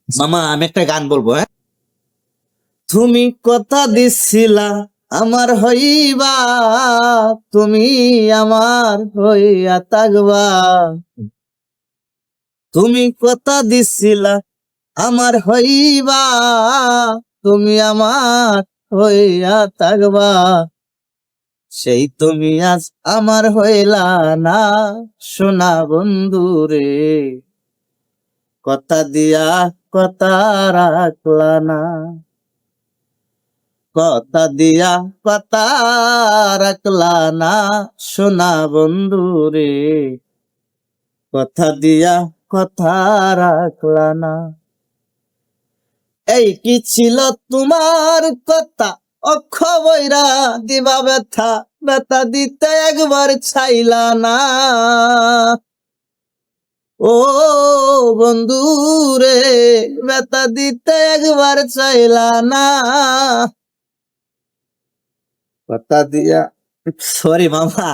মামা আমি একটা গান বলবো, হ্যাঁ? তুমি কথা দিছিলা আমার হইবা, তুমি আমার হইয়া থাকবা। তুমি কথা দিছিলা আমার হইবা, তুমি আমার হইয়া থাকবা। সেই তুমি আজ আমার হইলা না, সোনা বন্ধু রে। কথা দিয়া কথা রাখলা না, কথা দিয়া কথা রাখলা না, সোনা বন্ধু রে। কথা দিয়া কথা রাখলা না। এই কি ছিল তোমার কথা, অক্ষ বৈরা দিবা ব্যথা, ব্যথা দিতে একবার চাইলা না। ও বন্ধু রে, ব্যথা দিতে একবার চাইলা না। কথা দিয়া, সরি মামা।